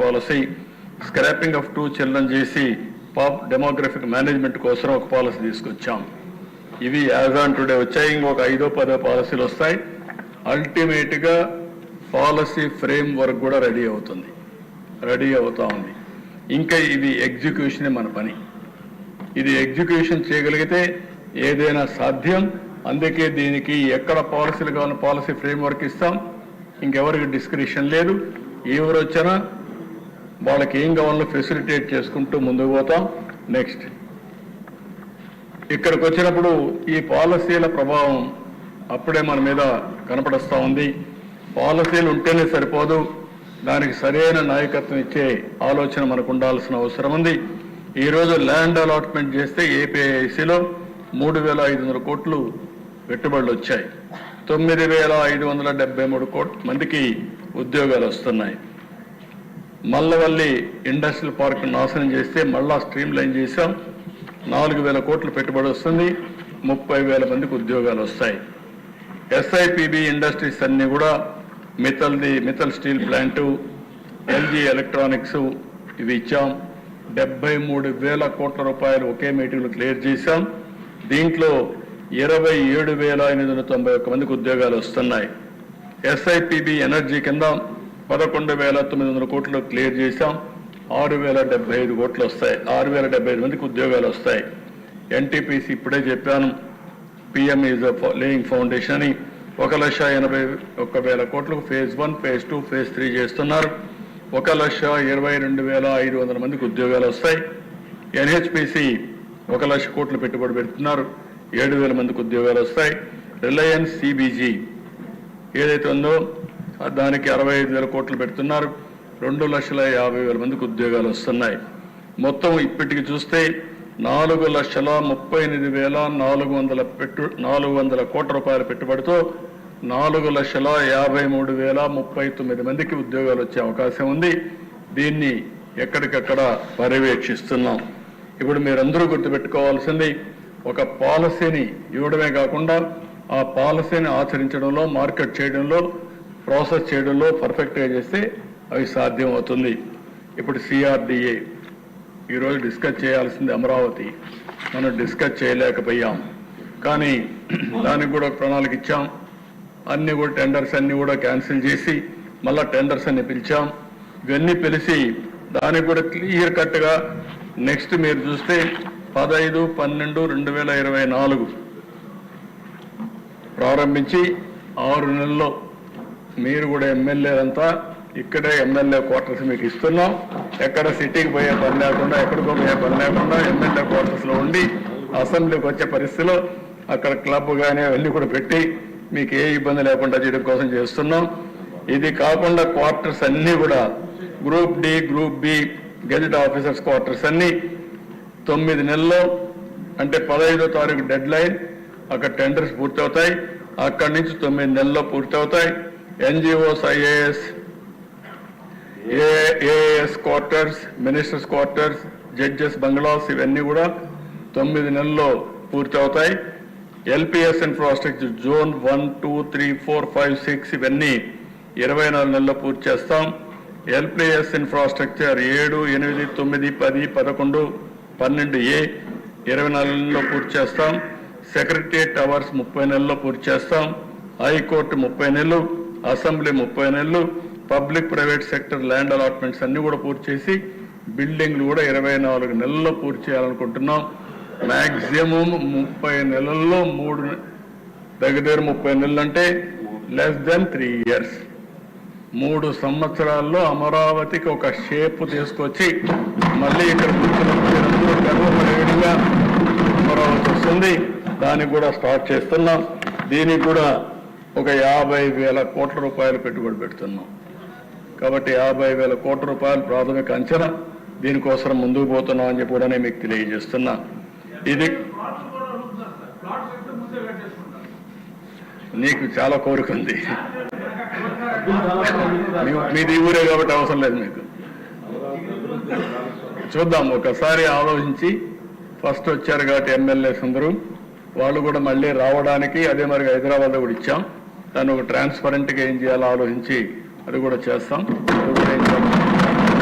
Policy, scrapping of 2 children చేసి pop demographic management కోసం ఒక పాలసీ తీసుకొచ్చాం. ఇవి యాజ్ ఆన్ టుడే వచ్చాయి. ఇంకొక 5-10 పాలసీలు వస్తాయి. అల్టిమేట్గా పాలసీ ఫ్రేమ్ వర్క్ కూడా రెడీ అవుతా ఉంది. ఇంకా ఇది ఎగ్జిక్యూషనే మన పని. ఇది ఎగ్జిక్యూషన్ చేయగలిగితే ఏదైనా సాధ్యం. అందుకే దీనికి ఎక్కడ పాలసీలు కావాలని పాలసీ ఫ్రేమ్ వర్క్ ఇస్తాం. ఇంకెవరికి డిస్క్రిప్షన్ లేదు. ఎవరు వచ్చినా వాళ్ళకి ఏం కావాలో ఫెసిలిటేట్ చేసుకుంటూ ముందుకు పోతాం. నెక్స్ట్ ఇక్కడికి వచ్చినప్పుడు ఈ పాలసీల ప్రభావం అప్పుడే మన మీద కనపడస్తూ ఉంది. పాలసీలు ఉంటేనే సరిపోదు, దానికి సరైన నాయకత్వం ఇచ్చే ఆలోచన మనకు ఉండాల్సిన అవసరం ఉంది. ఈరోజు ల్యాండ్ అలాట్మెంట్ చేస్తే ఏపీఐసిలో 3,500 కోట్లు పెట్టుబడులు వచ్చాయి. 9,573 కోట్ల మందికి ఉద్యోగాలు వస్తున్నాయి. మల్లవల్లి ఇండస్ట్రియల్ పార్క్ నాశనం చేస్తే మళ్ళా స్ట్రీమ్ లైన్ చేశాం. 4,000 కోట్లు పెట్టుబడి వస్తుంది. 30,000 మందికి ఉద్యోగాలు వస్తాయి. ఎస్ఐపిబి ఇండస్ట్రీస్ అన్ని కూడా Mittal steel plant, LG electronics ఇవి ఇచ్చాం. 73,000 కోట్ల రూపాయలు ఒకే మీటింగ్లో క్లియర్ చేశాం. దీంట్లో 27,891 మందికి ఉద్యోగాలు వస్తున్నాయి. ఎస్ఐపిబి ఎనర్జీ కింద 11,900 కోట్లు క్లియర్ చేశాం. 6,075 కోట్లు వస్తాయి. 6,075 మందికి ఉద్యోగాలు వస్తాయి. ఎన్టీపీసీ ఇప్పుడే చెప్పాను, పిఎం ఈజ్ లేయింగ్ ఫౌండేషన్ అని 1,81,000 కోట్లకు ఫేజ్ 1, ఫేజ్ 2, ఫేజ్ 3 చేస్తున్నారు. 1,22,500 మందికి ఉద్యోగాలు వస్తాయి. ఎన్హెచ్పిసి 1,00,000 కోట్లు పెట్టుబడి పెడుతున్నారు. 7,000 మందికి ఉద్యోగాలు వస్తాయి. రిలయన్స్ సిబిజీ ఏదైతే ఉందో దానికి 65,000 కోట్లు పెడుతున్నారు. 2,50,000 మందికి ఉద్యోగాలు వస్తున్నాయి. మొత్తం ఇప్పటికి చూస్తే 4,38,400 కోట్ల రూపాయల పెట్టుబడితో 4,53,039 మందికి ఉద్యోగాలు వచ్చే అవకాశం ఉంది. దీన్ని ఎక్కడికక్కడ పర్యవేక్షిస్తున్నాం. ఇప్పుడు మీరందరూ గుర్తుపెట్టుకోవాల్సింది, ఒక పాలసీని ఇవ్వడమే కాకుండా ఆ పాలసీని ఆచరించడంలో, మార్కెట్ చేయడంలో, ప్రాసెస్ చేయడంలో పర్ఫెక్ట్గా చేస్తే అవి సాధ్యం అవుతుంది. ఇప్పుడు సిఆర్డిఏ ఈరోజు డిస్కస్ చేయాల్సింది అమరావతి, మనం డిస్కస్ చేయలేకపోయాం. కానీ దానికి కూడా ప్రణాళిక ఇచ్చాం. అన్ని కూడా టెండర్స్ అన్ని కూడా క్యాన్సిల్ చేసి మళ్ళా టెండర్స్ అన్ని పిలిచాం. ఇవన్నీ పిలిచి దానికి కూడా క్లియర్ కట్గా నెక్స్ట్ మీరు చూస్తే 15/12/2024 ప్రారంభించి 6 నెలల్లో మీరు కూడా ఎమ్మెల్యేలంతా ఇక్కడే ఎమ్మెల్యే క్వార్టర్స్ మీకు ఇస్తున్నాం. ఎక్కడ సిటీకి పోయే పని లేకుండా, ఎక్కడికో పోయే పని లేకుండా ఎమ్మెల్యే క్వార్టర్స్లో ఉండి అసెంబ్లీకి వచ్చే పరిస్థితిలో అక్కడ క్లబ్ కానీ అవన్నీ కూడా పెట్టి మీకు ఏ ఇబ్బంది లేకుండా చేయడం కోసం చేస్తున్నాం. ఇది కాకుండా క్వార్టర్స్ అన్నీ కూడా group D, group B gazette officers quarters అన్నీ 9 నెలల్లో, అంటే 15వ తారీఖు డెడ్ లైన్, అక్కడ టెండర్స్ పూర్తవుతాయి. అక్కడి నుంచి 9 నెలల్లో పూర్తవుతాయి. NGOs, AAS quarters, ministers quarters, judges bungalows ఇవన్నీ కూడా 9 నెలల్లో పూర్తవుతాయి. ఎల్పిఎస్ ఇన్ఫ్రాస్ట్రక్చర్ జోన్ 1, 2, 3, 4, 5, 6 ఇవన్నీ 24 నెలల్లో పూర్తి చేస్తాం. ఎల్పిఎస్ ఇన్ఫ్రాస్ట్రక్చర్ 7, 8, 9, 10, 11, 12A 24 నెలల్లో పూర్తి చేస్తాం. సెక్రటరియట్ టవర్స్ 30 నెలల్లో పూర్తి చేస్తాం. హైకోర్టు 30 నెలలు, అసెంబ్లీ 30 నెలలు, public private sector land allotments అన్ని కూడా పూర్తి చేసి బిల్డింగ్లు కూడా 24 నెలల్లో పూర్తి చేయాలనుకుంటున్నాం. మ్యాక్సిమం 30 నెలల్లో 3 దగ్గర 30 నెలలు అంటే లెస్ దెన్ 3 years, 3 సంవత్సరాల్లో అమరావతికి ఒక షేప్ తీసుకొచ్చి మళ్ళీ ఇక్కడ కూర్చున్నప్పుడు గర్వపడేవిడిగా అమరావతి వస్తుంది. దానికి కూడా స్టార్ట్ చేస్తున్నాం. దీనికి కూడా ఒక 50,000 కోట్ల రూపాయలు పెట్టుబడి పెడుతున్నాం. కాబట్టి 50,000 కోట్ల రూపాయలు ప్రాథమిక అంచనా. దీనికోసం ముందుకు పోతున్నాం అని చెప్పి కూడా నేను మీకు తెలియజేస్తున్నా. ఇది నీకు చాలా కోరిక ఉంది, మీది ఊరే కాబట్టి అవసరం లేదు మీకు. చూద్దాం, ఒకసారి ఆలోచించి ఫస్ట్ వచ్చారు కాబట్టి ఎమ్మెల్యేస్ అందరూ వాళ్ళు కూడా మళ్ళీ రావడానికి, అదే మరి హైదరాబాద్లో కూడా ఇచ్చాం. దాన్ని ఒక ట్రాన్స్పరెంట్గా ఏం చేయాలో ఆలోచించి అది కూడా చేస్తాం.